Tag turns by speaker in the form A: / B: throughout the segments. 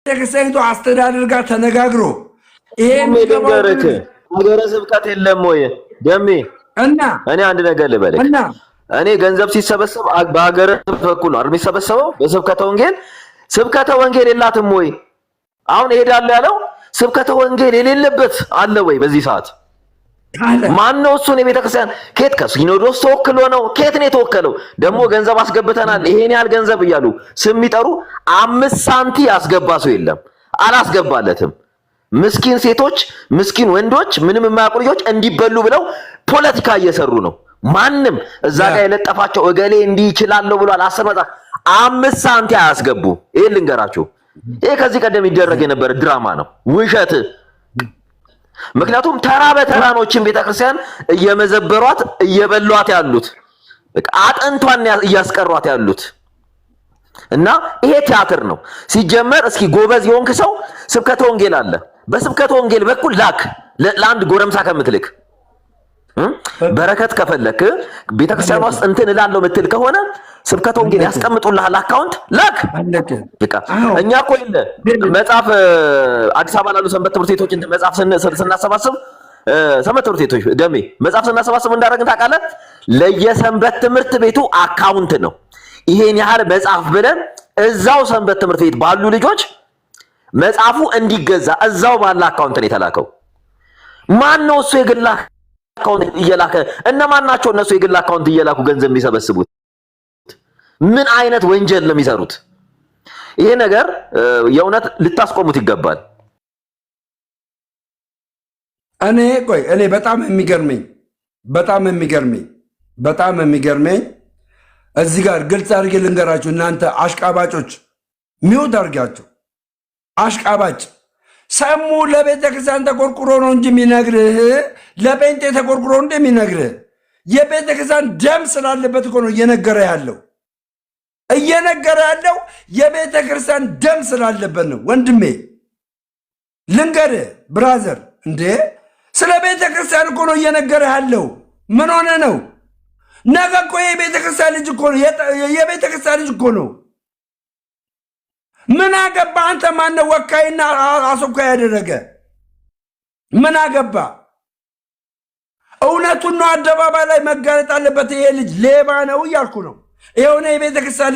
A: ቤተክርስቲያኒቱ አስተዳደር ጋር ተነጋግሮ ይሄን
B: ገበረከ ሀገረ ስብከት የለም ወይ ደሜ
A: እና
B: እኔ አንድ ነገር ልበልክ
A: እና
B: እኔ ገንዘብ ሲሰበሰብ በሀገረ በኩል ነው የሚሰበሰበው ስብከተ ወንጌል የላትም ወይ አሁን እሄዳለሁ ያለው ስብከተ ወንጌል የሌለበት አለ ወይ በዚህ ሰዓት ማን ነው እሱን የቤተክርስቲያን ከየት ከሲኖዶስ ተወክሎ ነው ከየት ነው የተወከለው ደግሞ ገንዘብ አስገብተናል ይሄን ያህል ገንዘብ እያሉ ስም ይጠሩ 5 ሳንቲ ያስገባ ሰው የለም አላስገባለትም ምስኪን ሴቶች ምስኪን ወንዶች ምንም የማያውቁ ልጆች እንዲበሉ ብለው ፖለቲካ እየሰሩ ነው ማንንም እዛ ጋር የለጠፋቸው እገሌ እንዲህ ይችላል ብሎ አላሰመጣ 5 ሳንቲ አያስገቡ ይሄ ልንገራችሁ ይሄ ከዚህ ቀደም ይደረግ የነበረ ድራማ ነው ውሸት ምክንያቱም ተራ በተራኖችን ቤተክርስቲያን እየመዘበሯት እየበሏት ያሉት በቃ አጥንቷን እያስቀሯት ያሉት እና ይሄ ቲያትር ነው ሲጀመር እስኪ ጎበዝ ይሆንክ ሰው ስብከተ ወንጌል አለ በስብከተ ወንጌል በኩል ላክ ለአንድ ጎረምሳ ከምትልክ በረከት ከፈለክ ቤተክርስቲያን ውስጥ እንትን እላለሁ ምትል ከሆነ ስብከተ ወንጌል ያስቀምጡልሃል አካውንት ላክ በቃ እኛ እኮ ይለ መጽሐፍ አዲስ አበባ ላሉ ሰንበት ትምህርት ቤቶች እንደ መጽሐፍ ስናሰባስብ ሰንበት ትምህርት ቤቶች ደሜ መጽሐፍ ስናሰባስብ እንዳደረግን ታውቃለህ ለየሰንበት ትምህርት ቤቱ አካውንት ነው ይሄን ያህል መጽሐፍ ብለን እዛው ሰንበት ትምህርት ቤት ባሉ ልጆች መጽሐፉ እንዲገዛ እዛው ባለ አካውንት ነው የተላከው ማን ነው እሱ የግል አካውንት እየላከ እነማን ናቸው እነሱ የግል አካውንት እየላኩ ገንዘብ የሚሰበስቡት ምን አይነት ወንጀል ነው የሚሰሩት ይሄ ነገር የእውነት ልታስቆሙት ይገባል
A: እኔ በጣም የሚገርመኝ እዚህ ጋር ግልጽ አድርጌ ልንገራችሁ እናንተ አሽቃባጮች ሚውት አድርጋችሁ አሽቃባጭ ሰሙ ለቤተ ክርስቲያን ተቆርቁሮ ነው እንጂ የሚነግርህ ለጴንጤ ተቆርቁሮ እንደሚነግርህ የቤተ ክርስቲያን ደም ስላለበት እኮ ነው እየነገረ ያለው የቤተ ክርስቲያን ደም ስላለበት ነው ወንድሜ ልንገርህ ብራዘር እንዴ ስለ ቤተ ክርስቲያን እኮ ነው እየነገረ ያለው ምን ሆነ ነው ነገ እኮ የቤተ ክርስቲያን ልጅ እኮ ነው ምን አገባ አንተ ማን ነው ወካይና አስወካይ ያደረገ ምን አገባ እውነቱን ነው አደባባይ ላይ መጋለጥ አለበት ይሄ ልጅ ሌባ ነው እያልኩ ነው ይሄው ነው የቤተ ክርስቲያን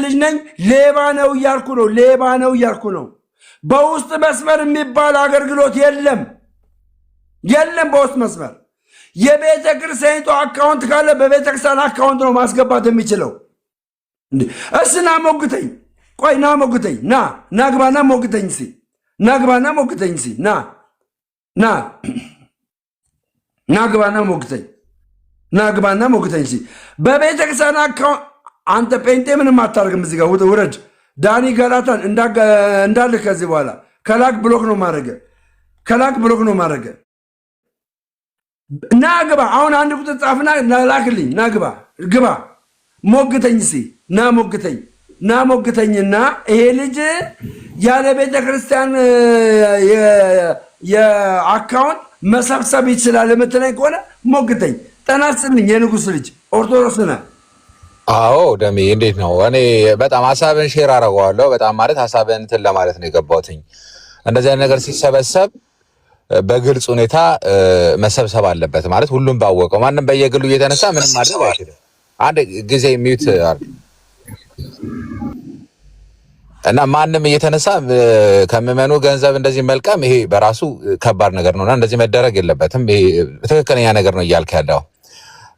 A: ልጅ ነኝ ሌባ ነው እያልኩ ነው በውስጥ መስመር የሚባል አገልግሎት የለም በውስጥ መስመር የቤተ ክርስቲያኒቱ አካውንት ካለ በቤተ ክርስቲያን አካውንት ነው ማስገባት የሚችለው እስና ሞግተኝ ቆይ ና ሞግተኝ ናግባና ሞግተኝ ናግባና ሞግተኝ በቤተ ክርስቲያን አካውንት አንተ ጴንጤ ምንም አታርግም እዚህ ጋር ውረድ ዳኒ ገላታን እንዳልክ ከዚህ በኋላ ከላክ ብሎክ ነው ማድረግ ናግባ አሁን አንድ ቁጥር ጻፍና ላክልኝ ግባ ሞግተኝና ይሄ ልጅ ያለ ቤተ ክርስቲያን የአካውንት መሰብሰብ ይችላል የምትለኝ ከሆነ ሞግተኝ ጠናስልኝ የንጉስ ልጅ ኦርቶዶክስ ነህ
C: አዎ ደሜ እንዴት ነው እኔ በጣም ሐሳብን ሼር አደርገዋለሁ በጣም ማለት ሐሳብን እንትን ለማለት ነው የገባሁትኝ እንደዚህ አይነት ነገር ሲሰበሰብ በግልጽ ሁኔታ መሰብሰብ አለበት ማለት ሁሉም ባወቀው ማንንም በየግሉ እየተነሳ ምንም ማድረግ አይችልም አንድ ጊዜ ሚውት አድርግ እና ማንንም እየተነሳ ከመመኑ ገንዘብ እንደዚህ መልቀም ይሄ በራሱ ከባድ ነገር ነውና እንደዚህ መደረግ የለበትም ይሄ ትክክለኛ ነገር ነው እያልክ ያለው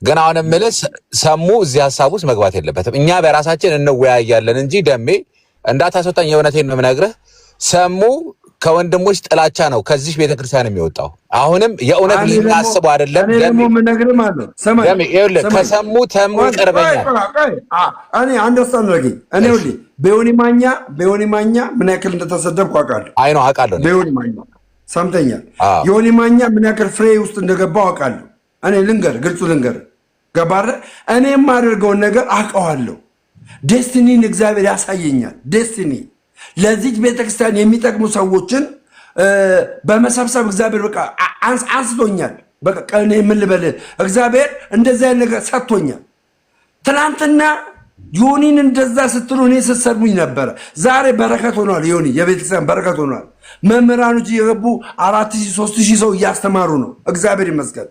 C: ግን አሁን ምልስ ሰሙ እዚህ ሐሳብ ውስጥ መግባት የለበትም እኛ በራሳችን እንወያያለን እንጂ ደሜ እንዳታስወጣኝ የእውነቴን ነው የምነግርህ ሰሙ ከወንድሞች ጥላቻ ነው ከዚህ ቤተክርስቲያን የሚወጣው አሁንም የእውነት ሊናስበው አይደለም
A: ደሜ ምነግርህ ማለት ሰማይ
C: ከሰሙ ተሙ ይቀርበኛል
A: እኔ አንደርስታንድ አድርገኝ እኔ ሁሌ በዮኒ ማኛ ምን ያክል እንደተሰደብኩ አውቃለሁ
C: አውቃለሁ
A: በዮኒ ማኛ ሰምተኛል ዮኒ ማኛ ምን ያክል ፍሬ ውስጥ እንደገባው አውቃለሁ እኔ ግልጹ ልንገር ገባረ እኔ የማደርገውን ነገር አውቀዋለሁ ዴስቲኒን እግዚአብሔር ያሳየኛል ዴስቲኒ ለዚህ ቤተክርስቲያን የሚጠቅሙ ሰዎችን በመሰብሰብ እግዚአብሔር በቃ አንስቶኛል በቃ እኔ ምን ልበል እግዚአብሔር እንደዛ ነገር ሰጥቶኛል ትናንትና ዮኒን እንደዛ ስትሉ እኔ ስትሰድቡኝ ነበር። ዛሬ በረከት ሆኗል። ዮኒ የቤተክርስቲያን በረከት ሆኗል። መምህራኖች እየገቡ 4000 3000 ሰው እያስተማሩ ነው። እግዚአብሔር ይመስገን።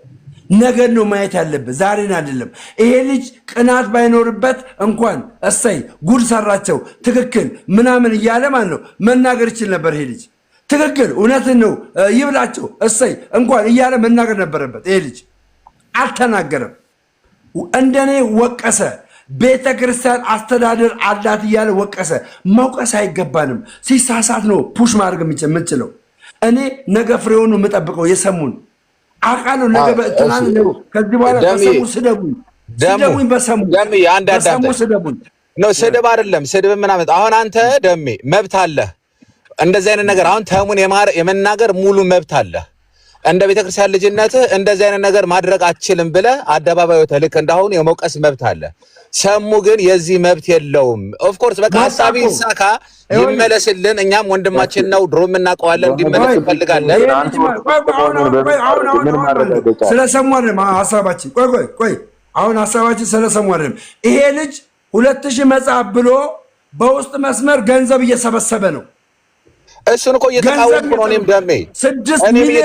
A: ነገን ነው ማየት ያለበት፣ ዛሬን አይደለም። ይሄ ልጅ ቅናት ባይኖርበት እንኳን እሰይ ጉድ ሰራቸው ትክክል ምናምን እያለ ማለት ነው መናገር ይችል ነበር። ይሄ ልጅ ትክክል እውነትን ነው ይብላቸው እሰይ እንኳን እያለ መናገር ነበረበት። ይሄ ልጅ አልተናገረም። እንደኔ ወቀሰ። ቤተ ክርስቲያን አስተዳደር አላት እያለ ወቀሰ። መውቀስ አይገባንም። ሲሳሳት ነው ፑሽ ማድረግ የምንችለው። እኔ ነገ ፍሬውን ነው የምጠብቀው። የሰሙን አውቃለሁ። ነገ ትናንት ነው። ከዚህ በኋላ በሰሙ ስደቡኝ፣ በሰሙ ስደቡኝ።
C: ስድብ አይደለም ስድብ ምናምን። አሁን አንተ ደሜ መብት አለህ እንደዚህ አይነት ነገር። አሁን ተሙን የመናገር ሙሉ መብት አለህ። እንደ ቤተክርስቲያን ልጅነትህ እንደዚህ አይነት ነገር ማድረግ አትችልም ብለህ አደባባዩ ተልክ እንዳሁን የመውቀስ መብት አለ። ሰሙ ግን የዚህ መብት የለውም። ኦፍ ኮርስ በቃ ሐሳቢ ይሳካ ይመለስልን። እኛም ወንድማችን ነው፣ ድሮም እናውቀዋለን፣ እንዲመለስ እንፈልጋለን።
A: ስለሰሙ አይደለም ሐሳባችን። ቆይ አሁን ሐሳባችን ስለሰሙ አይደለም። ይሄ ልጅ 2000 መጽሐፍ ብሎ በውስጥ መስመር ገንዘብ እየሰበሰበ ነው።
C: እሱን እኮ እየተቃወምኩ ነው። እኔም ደሜ
A: 6 ሚሊዮን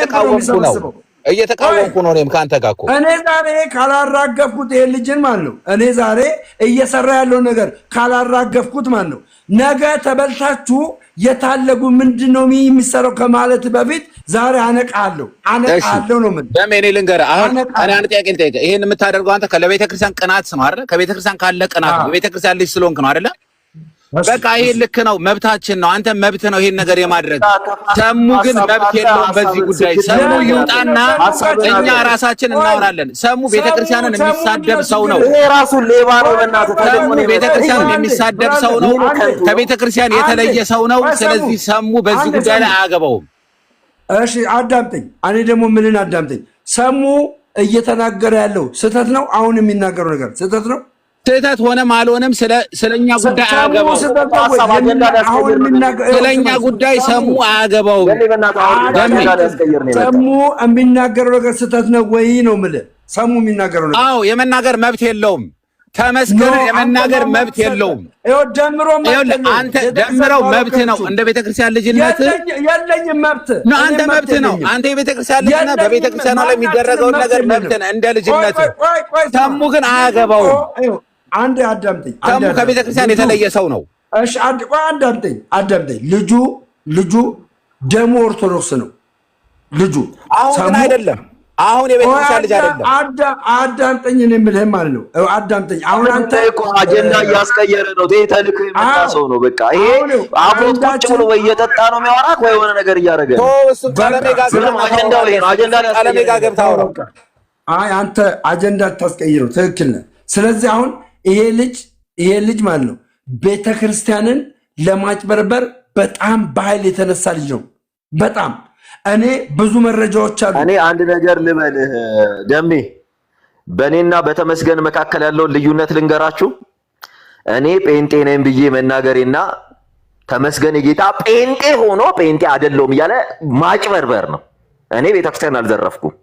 C: እየተቃወምኩ ነው። እኔም ከአንተ ጋር እኮ
A: እኔ ዛሬ ካላራገፍኩት ይሄን ልጅን ማለት ነው እኔ ዛሬ እየሰራ ያለው ነገር ካላራገፍኩት ማለት ነው ነገ ተበልታችሁ የታለጉ ምንድነው የሚሰራው ከማለት በፊት ዛሬ አነቃለሁ ነው ምን
C: ደሜ። እኔ ልንገርህ አሁን እኔ አንድ ጥያቄ ልጠይቅህ። ይሄን የምታደርገው አንተ ለቤተክርስቲያን ቅናት ነው አይደል? ከቤተክርስቲያን ካለ ቅናት ነው። ቤተክርስቲያን ልጅ ስለሆንክ ነው አይደል? በቃ ይሄ ልክ ነው፣ መብታችን ነው። አንተ መብት ነው ይሄን ነገር የማድረግ። ሰሙ ግን መብት የለውም በዚህ ጉዳይ። ሰሙ ይውጣና እኛ ራሳችን እናወራለን። ሰሙ ቤተክርስቲያንን የሚሳደብ ሰው ነው።
B: ይሄ ራሱ ሌባ ነው።
C: ሰሙ ቤተክርስቲያንን የሚሳደብ ሰው ነው። ከቤተክርስቲያን የተለየ ሰው ነው። ስለዚህ ሰሙ በዚህ ጉዳይ ላይ አያገባውም።
A: እሺ አዳምጠኝ። እኔ ደግሞ ምንን አዳምጠኝ። ሰሙ እየተናገረ ያለው ስህተት ነው። አሁን የሚናገረው ነገር ስህተት ነው።
C: ስህተት ሆነም አልሆነም ስለኛ ጉዳይ አያገባው። ስለኛ ጉዳይ ሰሙ አያገባው።
A: ሰሙ የሚናገረው ነገር ስህተት ነው ወይ ነው የምልህ። ሰሙ የሚናገረው ነገር
C: አዎ የመናገር መብት የለውም። ተመስገን የመናገር መብት የለውም። አንተ ደምረው መብት ነው። እንደ ቤተክርስቲያን ልጅነት
A: የለኝም መብት
C: ነው። አንተ መብት ነው። አንተ የቤተክርስቲያን ልጅ ነህ። በቤተክርስቲያን ላይ የሚደረገውን ነገር መብት ነው እንደ ልጅነት። ሰሙ ግን አያገባውም።
A: አንድ አዳምጠኝ።
C: ሰሙ ከቤተክርስቲያን የተለየ ሰው ነው።
A: እሺ አዳምጠኝ። ልጁ ደሙ ኦርቶዶክስ ነው። ልጁ
C: አሁን አይደለም። አሁን የቤተክርስቲያን ልጅ አይደለም።
A: አዳምጠኝ ነው የምልህ ማለት ነው። አዳምጠኝ። አሁን አንተ
B: እኮ አጀንዳ እያስቀየረ ነው። ተልኮ የመጣ ሰው ነው። በቃ ይሄ አብሮት ቁጭ ብሎ ወይ እየጠጣ ነው የሚያወራክ ወይ የሆነ ነገር እያደረገ ነው።
C: እሱ አጀንዳው ይሄ ነው። አጀንዳ ጋር
A: አይ አንተ አጀንዳ ታስቀይረው። ትክክል ነህ። ስለዚህ አሁን ይሄ ልጅ ማለት ነው ቤተክርስቲያንን ለማጭበርበር በጣም በኃይል የተነሳ ልጅ ነው። በጣም እኔ ብዙ መረጃዎች አሉ።
B: እኔ አንድ ነገር ልበልህ ደሜ፣ በእኔና በተመስገን መካከል ያለውን ልዩነት ልንገራችሁ። እኔ ጴንጤ ነኝ ብዬ መናገሬና ተመስገን የጌታ ጴንጤ ሆኖ ጴንጤ አይደለሁም እያለ ማጭበርበር ነው። እኔ ቤተክርስቲያን አልዘረፍኩም፣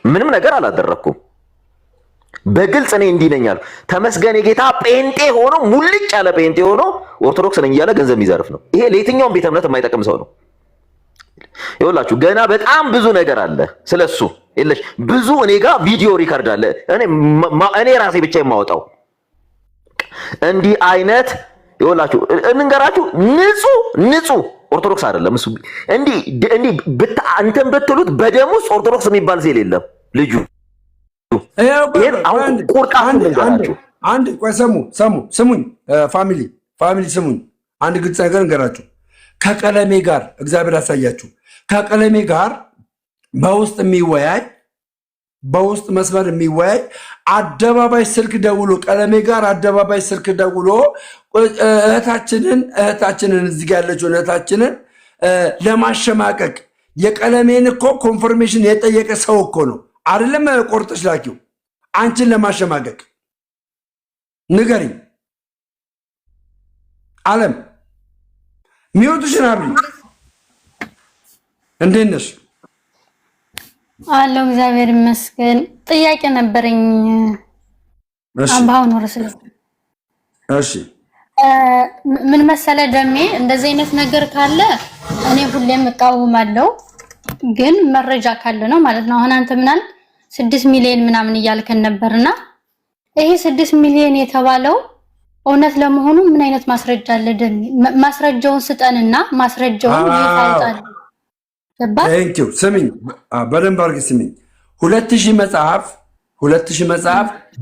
B: ምንም ነገር አላደረኩም። በግልጽ እኔ እንዲህ ነኝ አልኩ። ተመስገን የጌታ ጴንጤ ሆኖ ሙልጭ ያለ ጴንጤ ሆኖ ኦርቶዶክስ ነኝ እያለ ገንዘብ የሚዘርፍ ነው። ይሄ ለየትኛውም ቤተ እምነት የማይጠቅም ሰው ነው። ይኸውላችሁ ገና በጣም ብዙ ነገር አለ ስለሱ የለሽ ብዙ እኔ ጋር ቪዲዮ ሪከርድ አለ። እኔ ራሴ ብቻ የማወጣው እንዲህ አይነት ይኸውላችሁ እንንገራችሁ። ንጹህ ኦርቶዶክስ አይደለም እሱ። እንዲህ እንትን ብትሉት በደሙ ውስጥ ኦርቶዶክስ የሚባል ዜል የለም ልጁ።
A: አንድ ቆይ ስሙኝ ፋሚሊ ስሙኝ። አንድ ግልጽ ነገር እንገራችሁ። ከቀለሜ ጋር እግዚአብሔር ያሳያችሁ። ከቀለሜ ጋር በውስጥ መስመር የሚወያይ አደባባይ ስልክ ደውሎ ቀለሜ ጋር አደባባይ ስልክ ደውሎ እህታችንን እዚህ ጋር ያለችውን እህታችንን ለማሸማቀቅ የቀለሜን እኮ ኮንፈርሜሽን የጠየቀ ሰው እኮ ነው አይደለም። ቆርጠሽ ላኪው አንቺን ለማሸማቀቅ ንገሪኝ። ዓለም ሚውትሽን አብሪ። እንዴት ነሽ?
D: አለው እግዚአብሔር ይመስገን። ጥያቄ ነበረኝ። አምባው ነው ረስለ
A: እሺ
D: ምን መሰለ ደሜ እንደዚህ አይነት ነገር ካለ እኔ ሁሌም እቃወማለሁ፣ ግን መረጃ ካለ ነው ማለት ነው። አሁን አንተ ምናል 6 ሚሊዮን ምናምን እያልከን ነበርና ይሄ 6 ሚሊዮን የተባለው እውነት ለመሆኑ ምን አይነት ማስረጃ አለ ደሜ? ማስረጃውን ስጠንና ማስረጃውን ይፋውጣል።
A: ቴንኪው ስሚኝ፣ በደንብ አድርግ ስሚኝ። 2000 መጽሐፍ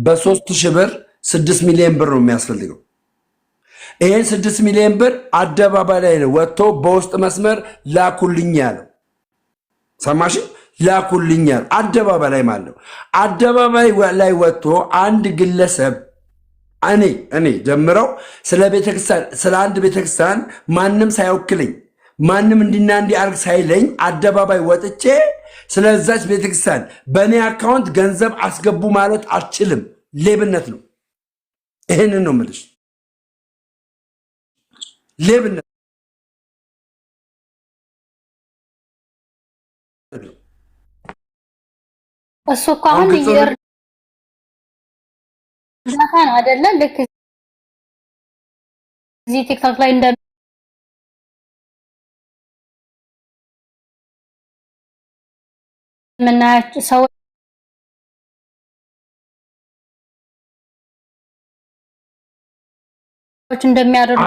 A: በ3000 ብር 6 ሚሊዮን ብር ነው የሚያስፈልገው። ይሄን 6 ሚሊዮን ብር አደባባይ ላይ ነው ወጥቶ በውስጥ መስመር ላኩልኝ ያለው። ሰማሽ? ላኩልኝ ያለው አደባባይ ላይ ማለት ነው። አደባባይ ላይ ወጥቶ አንድ ግለሰብ እኔ ጀምረው ስለ አንድ ቤተክርስቲያን ማንም ሳይወክለኝ ማንም እንዲና እንዲያርግ ሳይለኝ አደባባይ ወጥቼ ስለዛች ቤተክርስቲያን በእኔ አካውንት ገንዘብ አስገቡ ማለት አልችልም። ሌብነት ነው። ይሄንን ነው የምልሽ። ሌብነት
D: እሱ እኮ አሁን እየርዳታ ነው አይደለ? ልክ እዚህ ቲክቶክ ላይ እንደምናያቸው ሰዎች እንደሚያደርጉ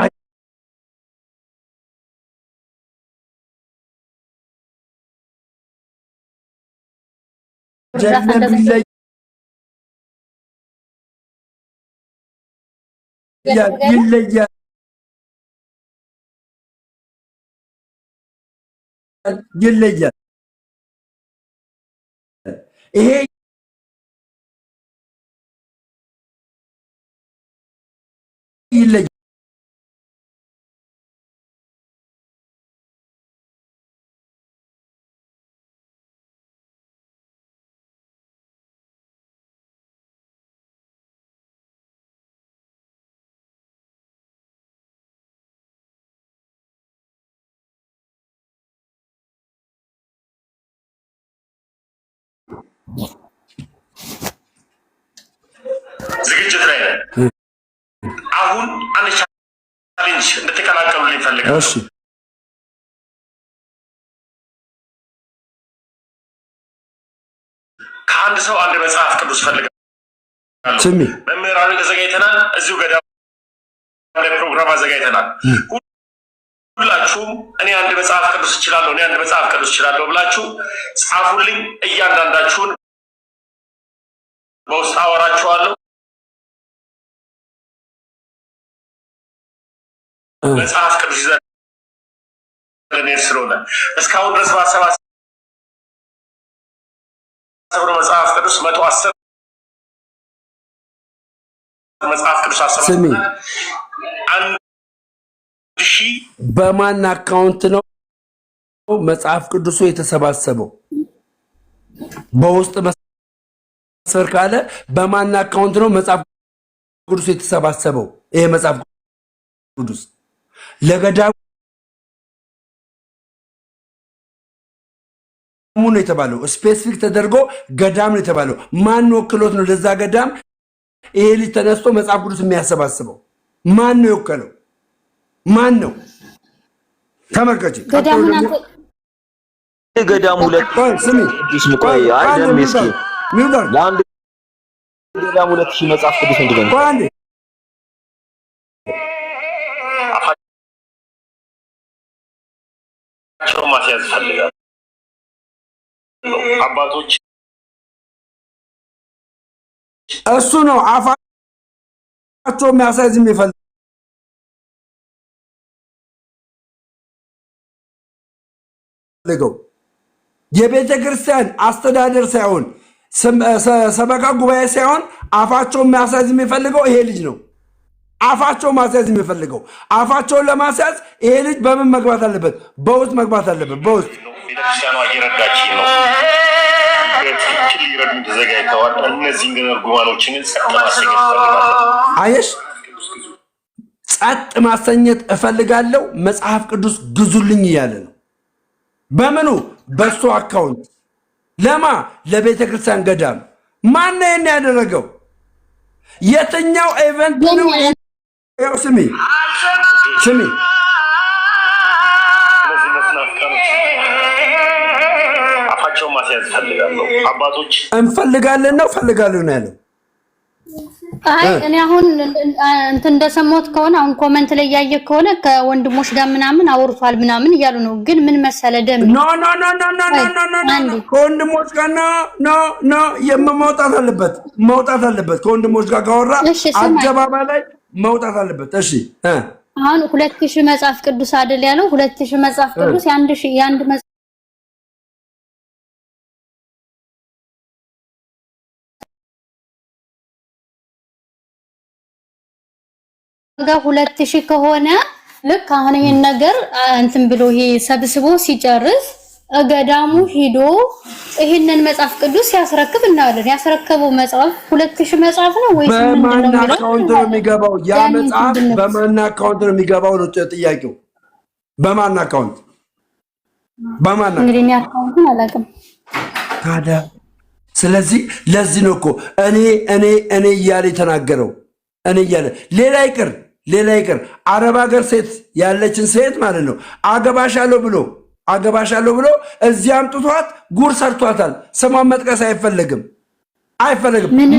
A: ይለያል። ይሄ ይለያል።
E: ዝግጅት ላይ አሁን አንድ ቻሌንጅ እንድትቀላቀሉልኝ ፈልጋለሁ።
A: እሺ
E: ከአንድ ሰው አንድ መጽሐፍ ቅዱስ ፈልጋለሁ።
A: ስሚ
E: መምህራንን ተዘጋጅተናል። እዚሁ ገዳም ላይ ፕሮግራም አዘጋጅተናል። ሁላችሁም እኔ አንድ መጽሐፍ ቅዱስ እችላለሁ ብላችሁ ጻፉልኝ። እያንዳንዳችሁን በውስጥ አወራችኋለሁ። መጽሐፍ ቅዱስ ይዘን ስለሆነ እስካሁን ድረስ ባሰባሰብነው መጽሐፍ ቅዱስ 110 መጽሐፍ ቅዱስ አሰባስበናል። 1000
A: በማን አካውንት ነው መጽሐፍ ቅዱሱ የተሰባሰበው? በውስጥ መስፈር ካለ በማን አካውንት ነው መጽሐፍ ቅዱሱ የተሰባሰበው? ይሄ መጽሐፍ ቅዱስ ለገዳሙ ነው የተባለው። ስፔሲፊክ ተደርጎ ገዳም ነው የተባለው። ማን ወክሎት ነው ለዛ ገዳም ይሄ ልጅ ተነስቶ መጽሐፍ ቅዱስ የሚያሰባስበው? ማን ነው የወከለው? ማን ነው? ተመልከች።
B: ገዳሙ ሁለት
A: ስሚ
B: ቆይ አይደለም ምስኪን ለአንድ ገዳም 2000 መጽሐፍ ቅዱስ እንዲገኝ
E: ማስያዝ ፈልጋለሁ። አባቶች
A: እሱ ነው አፋቸው የሚያሳይዝ የሚፈልገው የቤተ ክርስቲያን አስተዳደር ሳይሆን ሰበካ ጉባኤ ሳይሆን አፋቸው የሚያሳይዝ የሚፈልገው ይሄ ልጅ ነው። አፋቸው ማስያዝ የሚፈልገው አፋቸውን ለማስያዝ ይሄ ልጅ በምን መግባት አለበት? በውስጥ መግባት አለበት። በውስጥ
E: ቤተክርስቲያኗ እየረዳች ነው። በትክክል ሊረዱ ተዘጋጅተዋል። እነዚህን ግን እርጉማኖችን ጸጥ ማሰኘት እፈልጋለሁ።
A: አየሽ፣ ጸጥ ማሰኘት እፈልጋለሁ። መጽሐፍ ቅዱስ ግዙልኝ እያለ ነው። በምኑ? በሱ አካውንት። ለማ? ለቤተ ክርስቲያን ገዳም። ማን ነው ይሄን ያደረገው? የትኛው ኢቨንት ነው ያው ስሚ
E: ስለዚህ መስናፍቃኖች አፋቸውን ማስያዝ ፈልጋለሁ። አባቶች
A: እንፈልጋለን ነው ያለው።
D: አይ እኔ አሁን እንትን እንደሰማሁት ከሆነ አሁን ኮሜንት ላይ ያየ ከሆነ ከወንድሞች ጋር ምናምን አውርቷል ምናምን እያሉ ነው። ግን ምን መሰለ ደም
A: ኖ ከወንድሞች ጋር ኖ የመውጣት አለበት ከወንድሞች ጋር ካወራ አጀባባይ ላይ መውጣት አለበት። እሺ
D: አሁን 2000 መጽሐፍ ቅዱስ አይደል ያለው? 2000 መጽሐፍ ቅዱስ የአንድ ጋር 2000 ከሆነ ልክ አሁን ይሄን ነገር እንትን ብሎ ይሄ ሰብስቦ ሲጨርስ ገዳሙ ሄዶ ይሄንን መጽሐፍ ቅዱስ ያስረክብ እናለን። ያስረከበው መጽሐፍ 2000 መጽሐፍ ነው ወይስ ምንድነው?
A: በማን አካውንት ነው የሚገባው? ያ መጽሐፍ በማን አካውንት ነው የሚገባው ነው ጥያቄው። በማን አካውንት?
D: እንግዲህ አካውንቱን አላውቅም
A: ታዲያ። ስለዚህ ለዚህ ነው እኮ እኔ እያለ የተናገረው። እኔ እያለ ሌላ ይቅር አረብ ሀገር ሴት ያለችን ሴት ማለት ነው አገባሻለሁ ብሎ እዚህ አምጥቷት ጉር ሰርቷታል። ስሟን መጥቀስ አይፈለግም።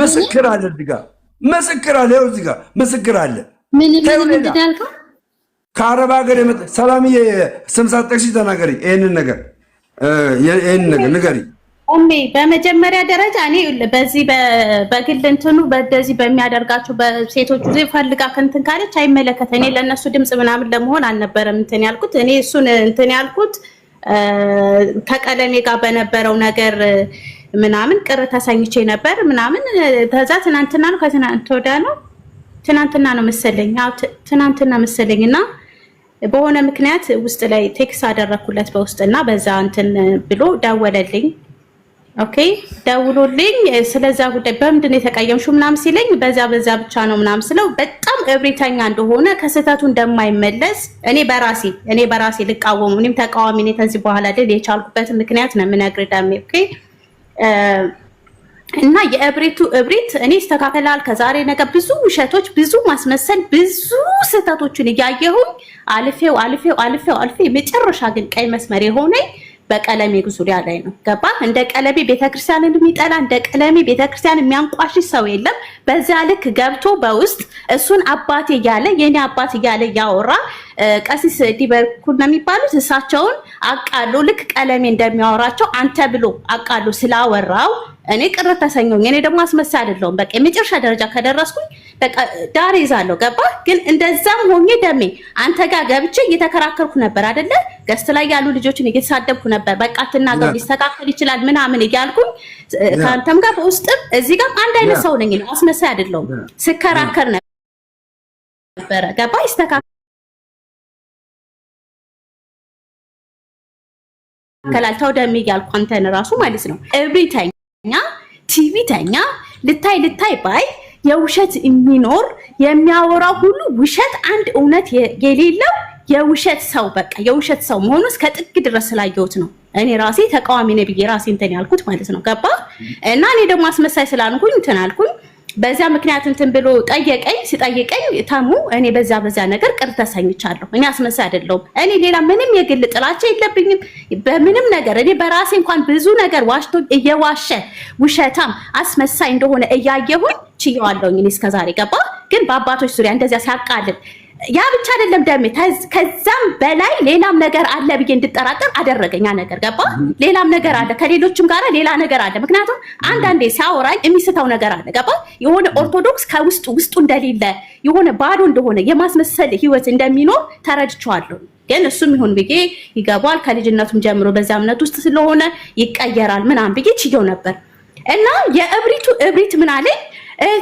A: ምስክር አለ እዚህ ጋር ምስክር አለ። ይኸው እዚህ ጋር ምስክር አለ።
D: ምን
A: ከአረብ ሀገር የመጣ ሰላምዬ ስም ሳትጠቅሺ ተናገሪ። ይሄንን ነገር ንገሪ።
F: በመጀመሪያ ደረጃ እኔ በዚህ በግል እንትኑ በዚህ በሚያደርጋቸው በሴቶቹ ዘይ ፈልጋ እንትን ካለች አይመለከተኝ። እኔ ለነሱ ድምጽ ምናምን ለመሆን አልነበረም እንትን ያልኩት። እኔ እሱን እንትን ያልኩት ከቀለሜ ጋር በነበረው ነገር ምናምን ቅር ተሰኝቼ ነበር ምናምን። ተዛ ትናንትና ነው ከትናንት ወዲያ ነው ትናንትና ነው መሰለኝ። አዎ ትናንትና መሰለኝና በሆነ ምክንያት ውስጥ ላይ ቴክስት አደረኩለት በውስጥና በዛ እንትን ብሎ ደወለልኝ። ኦኬ ደውሎልኝ ስለዛ ጉዳይ በምንድን ነው የተቀየምሽው ምናምን ሲለኝ በዛ ብቻ ነው ምናምን ስለው በጣም እብሪተኛ እንደሆነ ከስተቱ እንደማይመለስ እኔ በራሴ ልቃወሙ እኔም ተቃዋሚ ነኝ ከዚህ በኋላ አይደል የቻልኩበት ምክንያት ነው የምነግርህ ዳሜ። ኦኬ እና እብሪት እኔ ይስተካከላል ከዛሬ ነገ ብዙ ውሸቶች ብዙ ማስመሰል ብዙ ስተቶችን እያየሁኝ አልፌው መጨረሻ ግን ቀይ መስመር የሆነኝ በቀለሜ ዙሪያ ላይ ነው። ገባ? እንደ ቀለሜ ቤተክርስቲያንን የሚጠላ እንደ ቀለሜ ቤተክርስቲያን የሚያንቋሽሽ ሰው የለም። በዛ ልክ ገብቶ በውስጥ እሱን አባቴ እያለ የኔ አባት እያለ ያወራ ቀሲስ ዲበርኩን ነው የሚባሉት እሳቸውን አቃሎ ልክ ቀለሜ እንደሚያወራቸው አንተ ብሎ አቃሎ ስላወራው እኔ ቅር ተሰኘሁኝ። እኔ ደግሞ አስመሳይ አይደለሁም። በቃ የመጨረሻ ደረጃ ከደረስኩኝ በቃ ዳር ይዛለሁ። ገባ? ግን እንደዛም ሆኜ ደሜ አንተ ጋር ገብቼ እየተከራከርኩ ነበር አይደለ? ገስት ላይ ያሉ ልጆችን እየተሳደብኩ ነበር። በቃ አትናገሩ ሊስተካከል ይችላል ምናምን እያልኩኝ ከአንተም ጋር በውስጥም እዚህ ጋር አንድ አይነት ሰው ነኝ። አስመሳይ አይደለሁም። ስከራከር ነበር። ገባ? ይስተካከላል ተው ደሜ እያልኩ አንተን ራሱ ማለት ነው እብሪተኛ ቲቪተኛ ልታይ ባይ የውሸት የሚኖር የሚያወራው ሁሉ ውሸት አንድ እውነት የሌለው የውሸት ሰው በቃ የውሸት ሰው መሆኑን እስከ ጥግ ድረስ ስላየሁት ነው እኔ ራሴ ተቃዋሚ ነኝ ብዬ ራሴ እንትን ያልኩት ማለት ነው። ገባ? እና እኔ ደግሞ አስመሳይ ስላልኩኝ እንትን አልኩኝ። በዛ ምክንያት እንትን ብሎ ሲጠይቀኝ ተሙ እኔ በዛ ነገር ቅር ተሰኝቻለሁ። እኔ አስመሳይ አይደለሁም። እኔ ሌላ ምንም የግል ጥላቻ የለብኝም በምንም ነገር። እኔ በራሴ እንኳን ብዙ ነገር ዋሽቶ እየዋሸ ውሸታም አስመሳይ እንደሆነ እያየሁኝ ችየዋለሁኝ እኔ እስከዛሬ። ገባ? ግን በአባቶች ዙሪያ እንደዚያ ሲያቃልል ያ ብቻ አይደለም ደሜ ከዛም በላይ ሌላም ነገር አለ ብዬ እንድጠራጠር አደረገኛ ነገር። ገባ? ሌላም ነገር አለ ከሌሎችም ጋር ሌላ ነገር አለ። ምክንያቱም አንዳንዴ ሲያወራኝ የሚስተው ነገር አለ። ገባ? የሆነ ኦርቶዶክስ ውስጡ እንደሌለ የሆነ ባዶ እንደሆነ የማስመሰል ህይወት እንደሚኖር ተረድቻለሁ። ግን እሱም ይሁን ብዬ ይገባል ከልጅነቱም ጀምሮ በዛ እምነት ውስጥ ስለሆነ ይቀየራል ምናምን ብዬ ችየው ነበር። እና እብሪት ምን አለኝ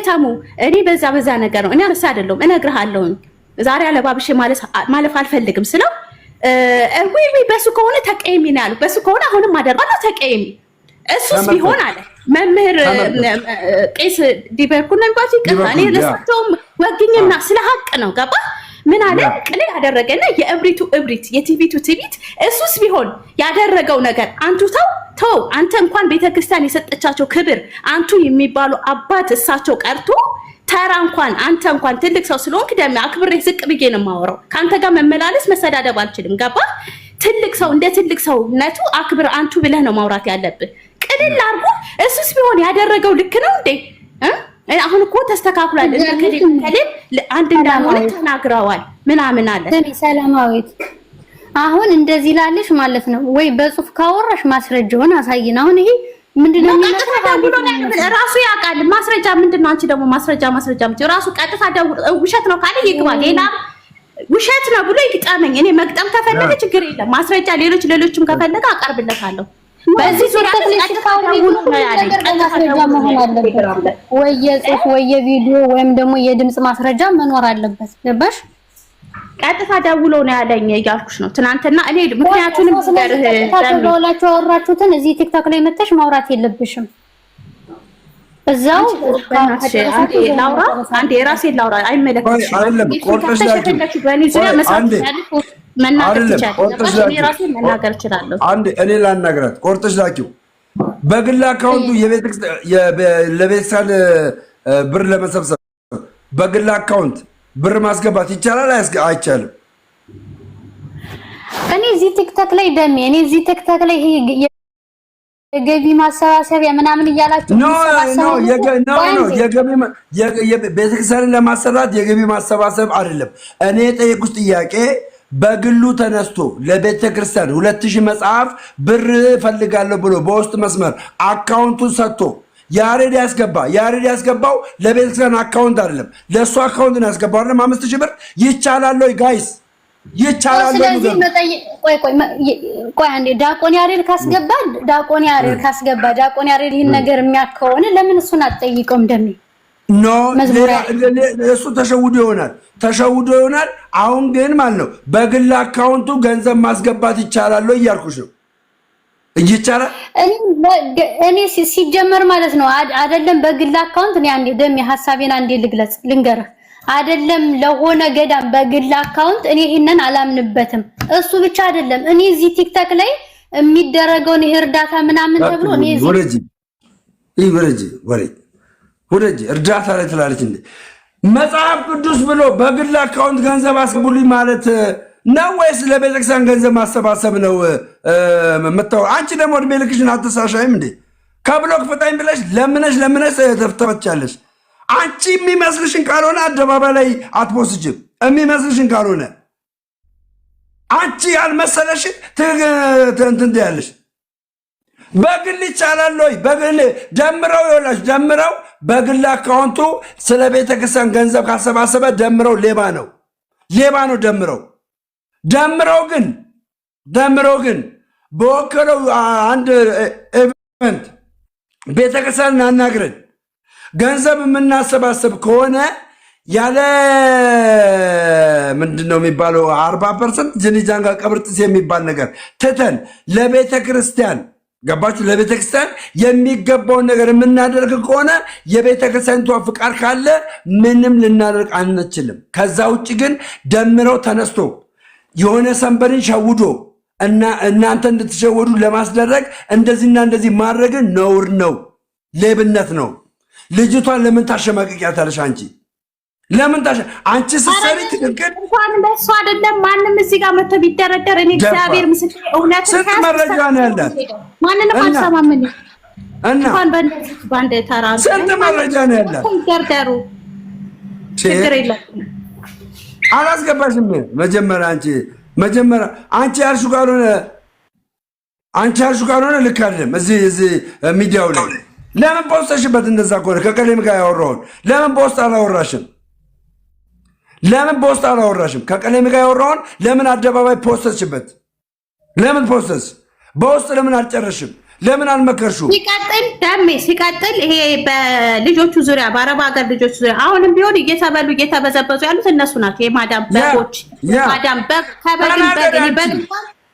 F: ተሙ እኔ በዛ ነገር ነው እኔ አነሳ አይደለም እነግርሃለሁ ዛሬ አለባብሼ ማለፍ አልፈልግም ስለው ወይ በሱ ከሆነ ተቀየሚ ነው ያለው። በሱ ከሆነ አሁንም አደርጋለሁ ተቀየሚ እሱስ ቢሆን አለ መምህር ቄስ ዲበርኩን ነንባቲ እኔ ለሰውም ወግኝና ስለ ሀቅ ነው። ገባ? ምን አለ ቅሌ ያደረገና እብሪት የቲቪቱ ትቢት እሱስ ቢሆን ያደረገው ነገር አንቱ ተው አንተ እንኳን ቤተክርስቲያን የሰጠቻቸው ክብር አንቱ የሚባሉ አባት እሳቸው ቀርቶ ተራ እንኳን አንተ እንኳን ትልቅ ሰው ስለሆንክ ደም አክብሬ ዝቅ ብዬ ነው የማወራው። ካንተ ጋር መመላለስ መሰዳደብ አልችልም። ገባ? ትልቅ ሰው እንደ ትልቅ ሰውነቱ አክብር አንቱ ብለህ ነው ማውራት ያለብህ። ቅልል አድርጎ እሱስ ቢሆን ያደረገው ልክ ነው እንዴ? አሁን እኮ ተስተካክሏል። አንድ እንዳልሆነ ተናግረዋል ምናምን አለ።
D: ሰላማዊት አሁን እንደዚህ ላልሽ ማለት ነው ወይ በጽሁፍ ካወራሽ ማስረጃውን አሳይን። አሁን ይሄ ምንድነው
F: ራሱ ያውቃል። ማስረጃ ምንድነው? አንቺ ደግሞ ማስረጃ ራሱ ቀጥታ ውሸት ነው ካለ ይግባ። ሌላ ውሸት ነው ብሎ ይግጠመኝ። እኔ መግጠም ከፈለገ ችግር የለም። ማስረጃ ሌሎችም ከፈለገ አቀርብለታለሁ። በዚህ ዙሪያ ወይ የጽሁፍ ወይ የቪዲዮ ወይም ደግሞ የድምጽ ማስረጃ መኖር አለበት። ገባሽ? ቀጥታ ደውሎ ነው ያለኝ እያልኩሽ ነው ትናንትና። እኔ ምክንያቱንም ደውላችሁ አወራችሁትን እዚህ ቲክቶክ ላይ መተሽ ማውራት የለብሽም። እዛው ላውራ አንዴ የራሴን ላውራ አይመለከትሽም። መናገር እችላለሁ።
A: አንዴ እኔ ላናግራት። ቆርጠሽ ላኪው በግል አካውንቱ ለቤተክርስቲያን ብር ለመሰብሰብ በግል አካውንት ብር ማስገባት ይቻላል አይቻልም?
D: እኔ እዚህ ቲክቶክ ላይ የገቢ ማሰባሰቢያ ምናምን እያላችሁ
A: ቤተክርስቲያንን ለማሰራት የገቢ ማሰባሰብ አይደለም። እኔ የጠየቁት ጥያቄ በግሉ ተነስቶ ለቤተክርስቲያን 2000 መጽሐፍ ብር ፈልጋለሁ ብሎ በውስጥ መስመር አካውንቱን ሰጥቶ ያሬድ ያስገባው ለቤተክርስቲያን አካውንት አይደለም፣ ለእሱ አካውንት ነው ያስገባው አይደለም። 5000 ብር ይቻላል ወይ ጋይስ? ይቻላል ወይ?
D: ቆይ አንዴ ዲያቆን ያሬድ ካስገባ ዲያቆን ያሬድ ይሄን ነገር የሚያከውን ለምን እሱን አትጠይቀውም? ደሜ
A: ኖ እሱ ተሸውዶ ይሆናል። አሁን ግን ማለት ነው በግል አካውንቱ ገንዘብ ማስገባት ይቻላል ወይ እያልኩሽ ነው። ይቻላል።
D: እኔ ሲጀመር ማለት ነው አይደለም በግል አካውንት እኔ አንዴ ደሜ ሐሳቤን አንዴ ልንገርህ አይደለም ለሆነ ገዳም በግል አካውንት እኔ ይሄንን አላምንበትም። እሱ ብቻ አይደለም እኔ እዚህ ቲክቶክ ላይ የሚደረገውን ይሄ እርዳታ ምናምን ተብሎ እኔ እዚህ ወረጂ እርዳታ ላይ ትላለች እንዴ? መጽሐፍ ቅዱስ ብሎ በግል አካውንት ገንዘብ አስገቡልኝ ማለት ነው ወይስ ለቤተክርስቲያን ገንዘብ ማሰባሰብ ነው? አንቺ ደግሞ እድሜ ልክሽን አትሳሻይም እንዴ? ከብሎክ ፍታኝ ብለሽ ለምነሽ ተፍተፈቻለሽ። አንቺ የሚመስልሽን ካልሆነ አደባባይ ላይ አትፖስጅም። የሚመስልሽን ካልሆነ አንቺ ያልመሰለሽን እንትን ያለሽ በግል ይቻላል ወይ? በግል ደምረው በግል አካውንቱ ስለ ቤተክርስቲያን ገንዘብ ካሰባሰበ ደምረው ሌባ ነው። ደምረው ግን በወከለው አንድ ኢቨንት ቤተክርስቲያንን አናግረን ገንዘብ የምናሰባሰብ ከሆነ ያለ ምንድነው የሚባለው 40% ጅንጃንጋ ቀብርጥስ የሚባል ነገር ትተን ለቤተክርስቲያን ገባችሁ? ለቤተክርስቲያን የሚገባውን ነገር የምናደርግ ከሆነ የቤተክርስቲያኒቷ ፍቃድ ካለ ምንም ልናደርግ አንችልም። ከዛ ውጭ ግን ደምረው ተነስቶ የሆነ ሰንበርን ሸውዶ እና እናንተ እንድትሸወዱ ለማስደረግ እንደዚህና እንደዚህ ማድረግ ነውር ነው፣ ሌብነት ነው። ልጅቷን ለምን ታሸማቅቂያታለሽ? አንቺ ስትሰሪ ትክክል
F: እንኳን በእሱ አይደለም ማንም እዚህ ጋር መጥቶ ቢደረደር እኔ እግዚአብሔር ምስክሬ እውነት
A: ስንት መረጃ ነው ያላት?
F: ማንንም አልሰማም እኔ እንኳን በአንድ ተራ
A: ስንት መረጃ ነው ያላት?
F: ደርደሩ ችግር የለም።
A: አላስገባሽም። መጀመሪያ አንቺ ያልሽው ካልሆነ ልክ አይደለም። እዚህ ሚዲያው ላይ ለምን ፖስተሽበት? እንደዛ ከሆነ ከቀሌም ጋር ያወራውን ለምን ፖስት አላወራሽም? ከቀሌም ጋር ያወራውን ለምን አደባባይ ፖስተሽበት? ለምን ፖስተሽ? በውስጥ ለምን አልጨረሽም? ለምን አልመከርሽው?
F: ሲቀጥል ይሄ በልጆቹ ዙሪያ በአረብ ሀገር ልጆች ዙሪያ አሁንም ቢሆን እየተበሉ እየተበዘበዙ ያሉት እነሱ ናቸው። የማዳም በጎች ማዳም በግ ከበግ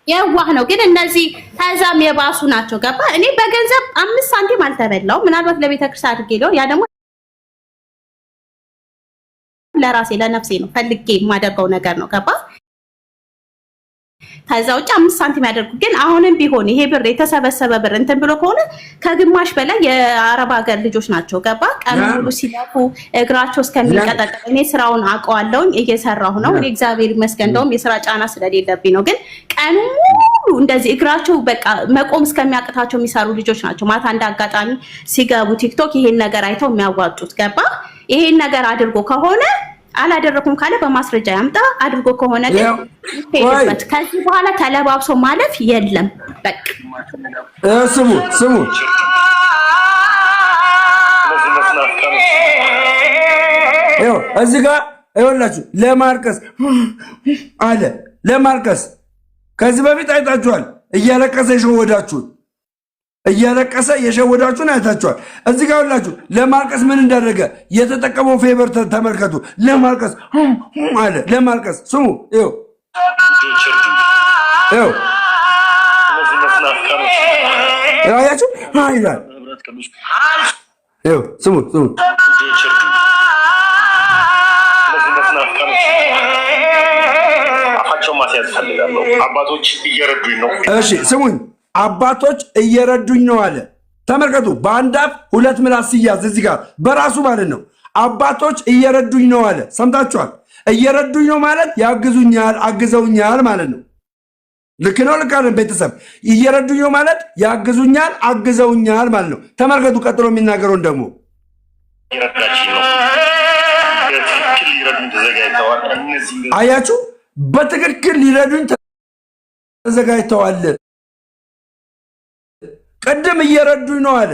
F: የዋህ ነው፣ ግን እነዚህ ከዛም የባሱ ናቸው። ገባ? እኔ በገንዘብ 5 ሳንቲም አልተበላው። ምናልባት ለቤተክርስቲያን አድርጌ ሊሆን ያ ደግሞ ለራሴ ለነፍሴ ነው ፈልጌ የማደርገው ነገር ነው። ገባ? ከዛ ውጭ 5 ሳንቲም ያደርጉ። ግን አሁንም ቢሆን ይሄ ብር የተሰበሰበ ብር እንትን ብሎ ከሆነ ከግማሽ በላይ የአረብ ሀገር ልጆች ናቸው። ገባ ቀኑ ሙሉ ሲለፉ እግራቸው እስከሚቀጠቀጥ እኔ ስራውን አውቀዋለሁኝ እየሰራሁ ነው። እኔ እግዚአብሔር ይመስገን እንደውም የስራ ጫና ስለሌለብኝ ነው። ግን ቀኑ ሙሉ እንደዚህ እግራቸው በቃ መቆም እስከሚያቅታቸው የሚሰሩ ልጆች ናቸው። ማታ እንደ አጋጣሚ ሲገቡ ቲክቶክ ይሄን ነገር አይተው የሚያዋጡት። ገባ ይሄን ነገር አድርጎ ከሆነ አላደረኩም ካለ በማስረጃ ያምጣ። አድርጎ ከሆነ ግን ይሄድበት። ከዚህ በኋላ ተለባብሶ ማለፍ የለም። በቃ
A: ስሙ እዚህ ጋር ይኸውላችሁ ለማርቀስ አለ ለማርቀስ ከዚህ በፊት አይታችኋል። እያለቀሰ የሸወዳችሁን አይታችኋል። እዚህ ጋር ይኸውላችሁ ለማርቀስ ምን እንዳደረገ የተጠቀመው ፌቨር ተመልከቱ። ለማርቀስ አለ ለማርቀስ ስሙ ይኸው ያያችሁ ይላል። ይኸው ስሙ
E: ማስያዝ ፈልጋለሁ። አባቶች እየረዱኝ ነው።
A: እሺ ስሙኝ፣ አባቶች እየረዱኝ ነው አለ። ተመልከቱ፣ በአንድ አፍ ሁለት ምላስ ሲያዝ እዚህ ጋር በራሱ ማለት ነው። አባቶች እየረዱኝ ነው አለ። ሰምታችኋል? እየረዱኝ ነው ማለት ያግዙኛል፣ አግዘውኛል ማለት ነው። ልክ ነው፣ ልክ አይደል? ቤተሰብ እየረዱኝ ነው ማለት ያግዙኛል፣ አግዘውኛል ማለት ነው። ተመልከቱ፣ ቀጥሎ የሚናገረውን ደግሞ አያችሁ፣ በትክክል ሊረዱኝ ተዘጋጅተዋል። ቅድም እየረዱኝ ነው አለ።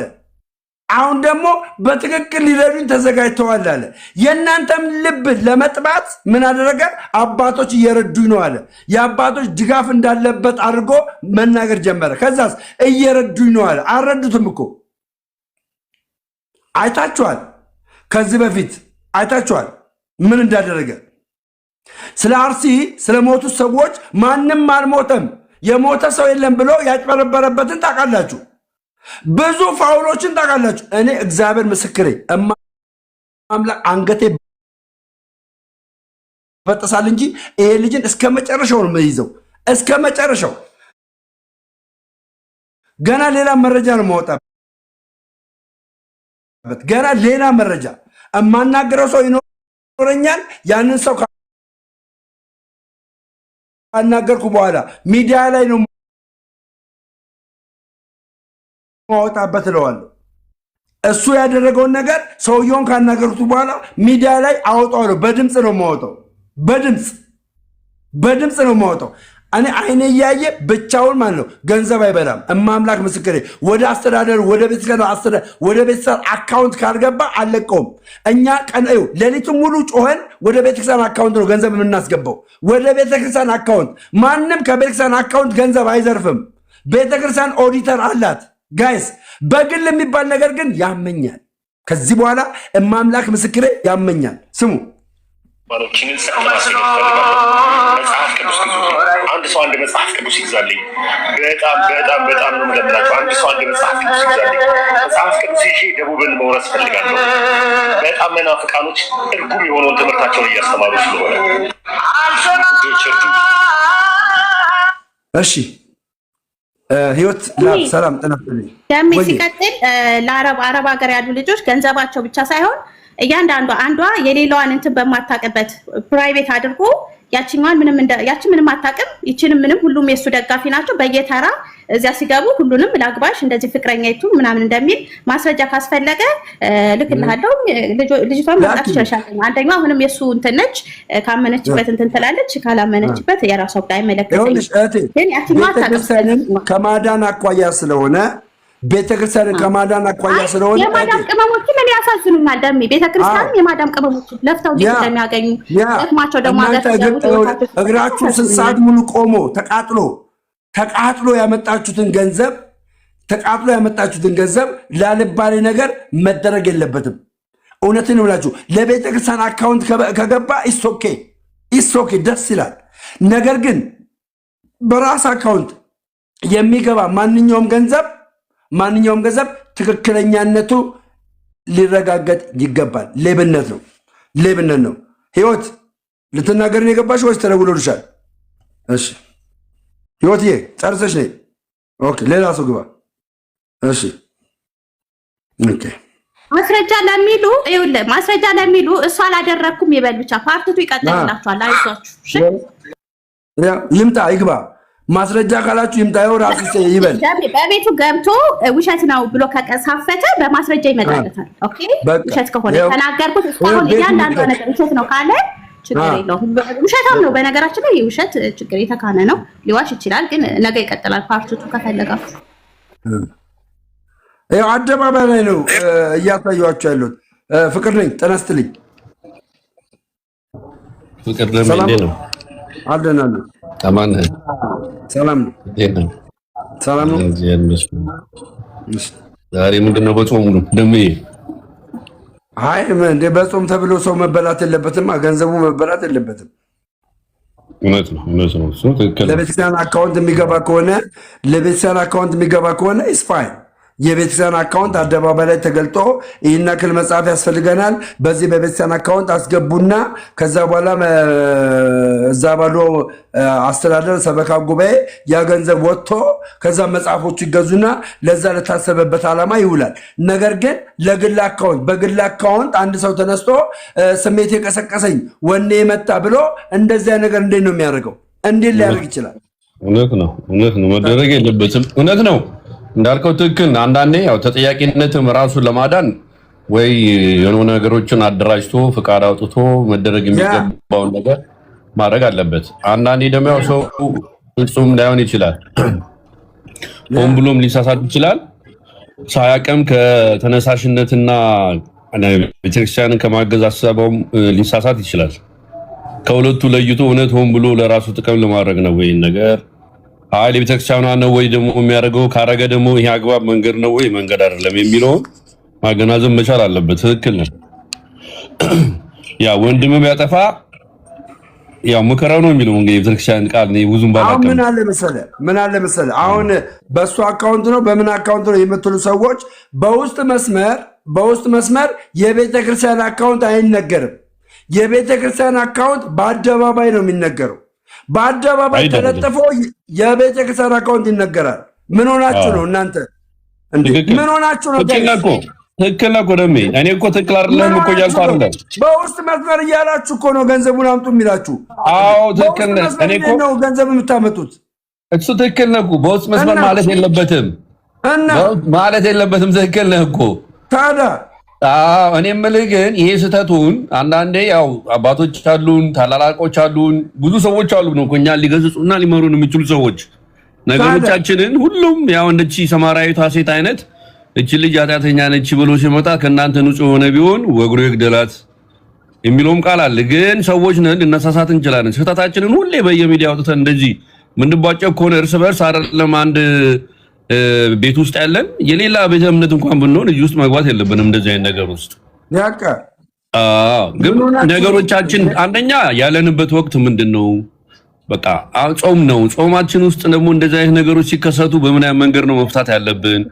A: አሁን ደግሞ በትክክል ሊረዱኝ ተዘጋጅተዋል አለ። የእናንተም ልብ ለመጥባት ምን አደረገ? አባቶች እየረዱኝ ነው አለ። የአባቶች ድጋፍ እንዳለበት አድርጎ መናገር ጀመረ። ከዛስ እየረዱኝ ነው አለ። አልረዱትም እኮ አይታችኋል። ከዚህ በፊት አይታችኋል ምን እንዳደረገ። ስለ አርሲ ስለ ሞቱ ሰዎች ማንም አልሞተም የሞተ ሰው የለም ብሎ ያጭበረበረበትን ታውቃላችሁ። ብዙ ፋውሎችን ታውቃላችሁ። እኔ እግዚአብሔር ምስክሬ አምላክ አንገቴ በጥሳል እንጂ ይሄ ልጅን እስከ መጨረሻው ነው የምይዘው፣ እስከ መጨረሻው። ገና ሌላ መረጃ ነው የማወጣበት፣ ገና ሌላ መረጃ የማናገረው ሰው ይኖረኛል። ያንን ሰው ካናገርኩ በኋላ ሚዲያ ላይ ነው ማወጣበት እለዋለሁ። እሱ ያደረገውን ነገር ሰውየውን ካናገርኩት በኋላ ሚዲያ ላይ አወጣዋለሁ። በድምፅ ነው የማወጣው፣ በድምፅ ነው የማወጣው። እኔ አይኔ እያየ ብቻውን ማለት ነው ገንዘብ አይበላም። እማምላክ ምስክሬ፣ ወደ አስተዳደሩ ወደ ቤተሰብ አካውንት ካልገባ አልለቀውም። እኛ ቀንዩ ሌሊቱን ሙሉ ጮኸን ወደ ቤተክርስቲያን አካውንት ነው ገንዘብ የምናስገባው፣ ወደ ቤተክርስቲያን አካውንት። ማንም ከቤተክርስቲያን አካውንት ገንዘብ አይዘርፍም። ቤተክርስቲያን ኦዲተር አላት ጋይስ። በግል የሚባል ነገር ግን ያመኛል። ከዚህ በኋላ እማምላክ ምስክሬ ያመኛል። ስሙ
E: አንድ ሰው አንድ መጽሐፍ ቅዱስ ይዛልኝ። በጣም ነው የምለምናቸው። አንድ ሰው አንድ መጽሐፍ ቅዱስ ይዛልኝ። መጽሐፍ ቅዱስ ይዤ ደቡብን መውረስ ፈልጋለሁ። በጣም መናፍቃኖች እርጉም የሆነውን ትምህርታቸውን እያስተማሩ ስለሆነ
A: እሺ ህይወት ሰላም ጥናትልኝ
F: ደሜ ሲቀጥል ለአረብ ሀገር ያሉ ልጆች ገንዘባቸው ብቻ ሳይሆን እያንዳንዷ አንዷ የሌላዋን እንትን በማታውቅበት ፕራይቬት አድርጎ ያቺኛዋን ምንም አታውቅም፣ ይችንም ምንም፣ ሁሉም የሱ ደጋፊ ናቸው። በየተራ እዚያ ሲገቡ ሁሉንም ላግባሽ እንደዚህ ፍቅረኛይቱ ምናምን እንደሚል ማስረጃ ካስፈለገ ልክልሃለሁ። ልጅቷን ማጣት ይችላል። አንደኛው አሁንም የሱ እንትን ነች። ካመነችበት እንትን ትላለች፣ ካላመነችበት የራሷ ጉዳይ መለከተኝ። ግን ያቺኛዋ
A: ቤተክርስቲያንን ከማዳን አኳያ ስለሆነ
F: የማዳም ቅመሞች ምን ያሳዝኑኛል። ደሜ ቤተክርስቲያንም የማዳም ቅመሞች ለፍተው እንደሚያገኙ ጥቅማቸው ደግሞ
A: እግራችሁ 6 ሰዓት ሙሉ ቆሞ ተቃጥሎ ያመጣችሁትን ገንዘብ ላልባሌ ነገር መደረግ የለበትም። እውነትን ብላችሁ ለቤተክርስቲያን አካውንት ከገባ ኢስኦኬ ደስ ይላል። ነገር ግን በራስ አካውንት የሚገባ ማንኛውም ገንዘብ ትክክለኛነቱ ሊረጋገጥ ይገባል። ሌብነት ነው። ህይወት ልትናገርን የገባሽ ወይስ ተደውሎልሻል? እሺ ህይወትዬ ጨርሰሽ ነይ። ኦኬ ሌላ ሰው ግባ። እሺ ኦኬ
F: ማስረጃ ለሚሉ ይኸውልህ፣ ማስረጃ ለሚሉ እሱ አላደረኩም ይበል ብቻ። ፓርቲቱ ይቀጥልላችኋል። አይዟችሁ። እሺ
A: ይምጣ ይግባ። ማስረጃ ካላችሁ ይምጣ። ይኸው ራሱ ይበል።
F: በቤቱ ገብቶ ውሸት ነው ብሎ ከቀሳፈተ በማስረጃ ይመጣለታል። ኦኬ ውሸት ከሆነ ተናገርኩት እስካሁን እያንዳንዱ ነገር ውሸት ነው ካለ ችግር የለውም። ውሸታም ነው በነገራችን ላይ ውሸት ችግር የተካነ ነው። ሊዋሽ ይችላል፣ ግን ነገ ይቀጥላል። ፓርቲቱ ከፈለጋችሁ
A: ይኸው አደባባይ ላይ ነው እያሳየኋቸው ያሉት። ፍቅር ነኝ ጠነስትልኝ
G: ፍቅር ነኝ ነው
A: አለና ነው
G: ታማን
A: ሰላም ነው ሰላም ነው።
G: ዛሬ ምንድነው በጾሙ ነው ደሜ?
A: አይ እንደ በጾም ተብሎ ሰው መበላት የለበትም። ገንዘቡ መበላት የለበትም።
G: እውነት ነው እሱ ትክክል።
A: ለቤተክርስቲያን አካውንት የሚገባ ከሆነ ኢስ ፋይን። የቤተክርስቲያን አካውንት አደባባይ ላይ ተገልጦ ይህን ያክል መጽሐፍ ያስፈልገናል፣ በዚህ በቤተክርስቲያን አካውንት አስገቡና ከዛ በኋላ እዛ ባሉ አስተዳደር ሰበካ ጉባኤ ያ ገንዘብ ወጥቶ ከዛ መጽሐፎቹ ይገዙና ለዛ ለታሰበበት ዓላማ ይውላል። ነገር ግን ለግል አካውንት በግል አካውንት አንድ ሰው ተነስቶ ስሜት የቀሰቀሰኝ ወኔ የመጣ ብሎ እንደዚያ ነገር እንዴት ነው የሚያደርገው? እንዴት ሊያደርግ ይችላል?
G: እውነት ነው መደረግ የለበትም። እውነት ነው እንዳልከው ትክክል። አንዳንዴ ያው ተጠያቂነትም ራሱን ለማዳን ወይ የሆነ ነገሮችን አደራጅቶ ፍቃድ አውጥቶ መደረግ የሚገባውን ነገር ማድረግ አለበት። አንዳንዴ ደግሞ ያው ሰው ፍጹም ላይሆን ይችላል፣ ሆን ብሎም ሊሳሳት ይችላል። ሳያውቅም ከተነሳሽነትና ቤተክርስቲያንን ከማገዝ አሰበውም ሊሳሳት ይችላል። ከሁለቱ ለይቶ እውነት ሆን ብሎ ለራሱ ጥቅም ለማድረግ ነው ወይ ነገር ኃይል ቤተክርስቲያኗ ነው ወይ ደግሞ የሚያደርገው ካረገ ደግሞ ይሄ አግባብ መንገድ ነው ወይ መንገድ አይደለም የሚለውን ማገናዘብ መቻል አለበት። ትክክል ነው። ያ ወንድምም ያጠፋ ያው ምከራው ነው የሚለው እንግዲህ ቤተክርስቲያን ቃል ነው። ብዙም ባላቀም
A: ምን አለ መሰለ አሁን በሱ አካውንት ነው በምን አካውንት ነው የምትሉ ሰዎች በውስጥ መስመር የቤተክርስቲያን አካውንት አይነገርም። የቤተክርስቲያን አካውንት በአደባባይ ነው የሚነገረው። በአደባባይ ተለጥፎ የቤተክርስቲያን አካውንት ይነገራል። ምን ሆናችሁ ነው እናንተ? ምን ሆናችሁ ነው?
G: ትክክል ነው ደሜ። እኔ እኮ ትክክል አይደለም እኮ እያልኩ አይደለም።
A: በውስጥ መስመር እያላችሁ እኮ ነው ገንዘቡን አምጡ የሚላችሁ።
G: አዎ ትክክል ነህ። እኔ እኮ
A: ነው ገንዘብ የምታመጡት።
G: እሱ ትክክል ነው እኮ በውስጥ መስመር ማለት የለበትም ትክክል ነህ እኮ ታዲያ። እኔ የምልህ ግን ይሄ ስህተቱን አንዳንዴ ያው አባቶች አሉን፣ ታላላቆች አሉን፣ ብዙ ሰዎች አሉ ነው እኛን ሊገስጹና ሊመሩን የሚችሉ ሰዎች ነገሮቻችንን ሁሉም ያው እንደቺ ሰማራዊቷ ሴት አይነት እቺ ልጅ ኃጢአተኛ ነች ብሎ ሲመጣ ከእናንተ ንጹህ ሆነ ቢሆን ወግሮ ይግደላት የሚለውም ቃል አለ። ግን ሰዎች ነን ልነሳሳት እንችላለን። ስህተታችንን ሁሌ በየሚዲያ አውጥተን እንደዚህ ምንድባጨው ከሆነ እርስ በርስ አይደለም አንድ ቤት ውስጥ ያለን የሌላ ቤተ እምነት እንኳን ብንሆን እዚህ ውስጥ መግባት የለብንም እንደዚህ አይነት ነገር ውስጥ
A: ያቀ
G: ግን ነገሮቻችን አንደኛ ያለንበት ወቅት ምንድነው? በቃ ጾም ነው። ጾማችን ውስጥ ደግሞ እንደዚህ አይነት ነገሮች ሲከሰቱ በምን አይነት መንገድ ነው መፍታት ያለብን?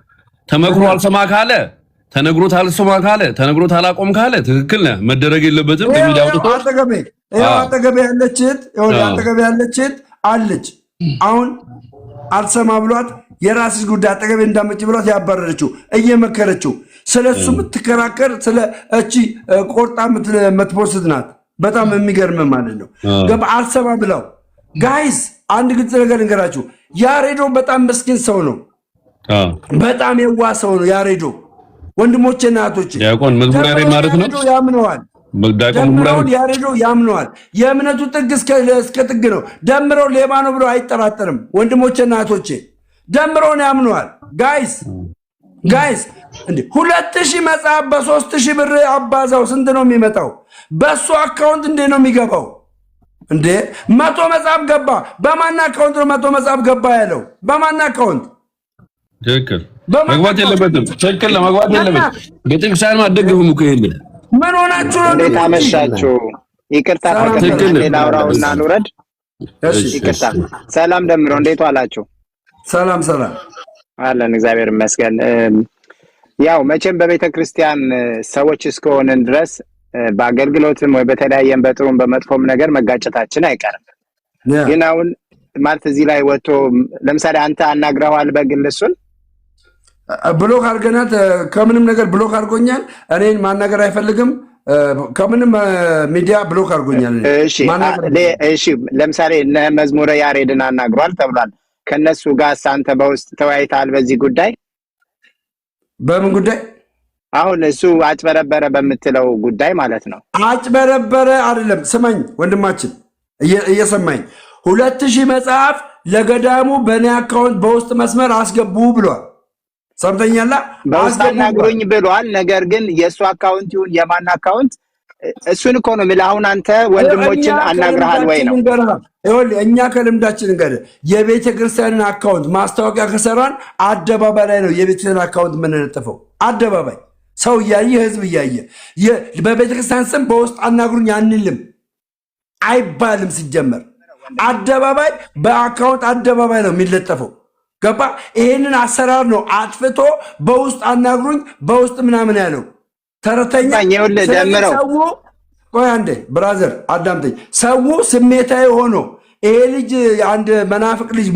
G: ተመክሮ አልሰማ ካለ ተነግሮት አልሰማ ካለ ተነግሮት አላቆም ካለ ትክክል ነህ፣ መደረግ የለበትም። በሚዲያው ተቆ
A: አጠገቤ ያለችት አለች። አሁን አልሰማ ብሏት የራስሽ ጉዳይ አጠገቤ እንዳመጭ ብሏት ያባረረችው እየመከረችው ስለሱ የምትከራከር ስለ እቺ ቆርጣ የምትፖስት ናት። በጣም የሚገርም ማለት ነው። ገባ አልሰማ ብለው ጋይስ፣ አንድ ግልጽ ነገር ልንገራችሁ። ያሬዶ በጣም መስኪን ሰው ነው። በጣም የዋ ሰው ነው ያሬዶ። ወንድሞቼና እህቶቼ
G: ዲያቆን መዝሙር ያሬድ ማለት ነው
A: ያምነዋል። ያሬዶ ያምነዋል። የእምነቱ ጥግ እስከ ጥግ ነው። ደምረው ሌባ ነው ብሎ አይጠራጠርም። ወንድሞቼና እህቶቼ ደምረውን ያምነዋል። ጋይስ እንዴ 2000 መጽሐፍ በ3000 ብር አባዛው ስንት ነው የሚመጣው? በሱ አካውንት እንዴ ነው የሚገባው? እንዴ 100 መጽሐፍ ገባ። በማን አካውንት ነው 100 መጽሐፍ ገባ ያለው? በማን አካውንት?
G: ትክክል መግባት የለበትም። ትክክል ለመግባት የለበትም። ቤተክርስቲያን ማደግሁም እኮ ይሄን
A: ምን ሆናችሁ ነው?
H: እንዴት አመሻችሁ? ይቅርታ ሌላ አውራውና ልውረድ። እሺ ይቅርታ። ሰላም ደምሮ እንዴት ዋላችሁ?
A: ሰላም
H: አለን እግዚአብሔር ይመስገን። ያው መቼም በቤተ ክርስቲያን ሰዎች እስከሆነን ድረስ በአገልግሎትም ወይ በተለያየም በጥሩም በመጥፎም ነገር መጋጨታችን አይቀርም። ግን አሁን ማለት እዚህ ላይ ወጥቶ ለምሳሌ አንተ አናግረዋል በግል እሱን
A: ብሎክ አድርገናት ከምንም ነገር ብሎክ አድርጎኛል። እኔን ማናገር አይፈልግም። ከምንም ሚዲያ ብሎክ አድርጎኛል።
H: እሺ ለምሳሌ መዝሙረ ያሬድን አናግሯል ተብሏል። ከነሱ ጋር አንተ በውስጥ ተወያይተሃል በዚህ ጉዳይ?
A: በምን ጉዳይ?
H: አሁን እሱ አጭበረበረ በምትለው ጉዳይ ማለት ነው።
A: አጭበረበረ አይደለም። ስማኝ ወንድማችን እየሰማኝ 2000 መጽሐፍ ለገዳሙ በእኔ አካውንት በውስጥ መስመር አስገቡ ብሏል። ሰምተኛላ?
H: በውስጥ አናግሩኝ ብሏል። ነገር ግን የእሱ አካውንት ይሁን የማን አካውንት እሱን እኮ ነው የምልህ። አሁን አንተ ወንድሞችን አናግረሃል ወይ ነው?
A: ይኸውልህ እኛ ከልምዳችን እንገር የቤተ ክርስቲያንን አካውንት ማስታወቂያ ከሰራን አደባባይ ላይ ነው የቤተ ክርስቲያን አካውንት የምንለጥፈው። አደባባይ ሰው እያየ ህዝብ እያየ በቤተ ክርስቲያን ስም በውስጥ አናግሩኝ አንልም አይባልም። ሲጀመር አደባባይ በአካውንት አደባባይ ነው የሚለጠፈው። ገባ? ይሄንን አሰራር ነው አጥፍቶ በውስጥ አናግሩኝ በውስጥ ምናምን ያለው ተረተኛ። ሰው ቆይ አንዴ ብራዘር አዳምጠኝ። ሰው ስሜታዊ ሆኖ ይሄ ልጅ አንድ መናፍቅ ልጅ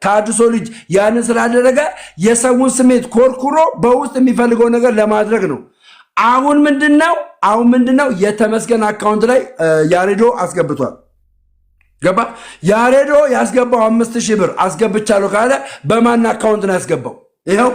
A: ታድሶ ልጅ ያንን ስላደረገ የሰውን ስሜት ኮርኩሮ በውስጥ የሚፈልገው ነገር ለማድረግ ነው። አሁን ምንድነው የተመስገን አካውንት ላይ ያሬዶ አስገብቷል። ገባ? ያሬዶ ያስገባው 5000 ብር አስገብቻለሁ ካለ በማን አካውንት ነው ያስገባው? ይኸው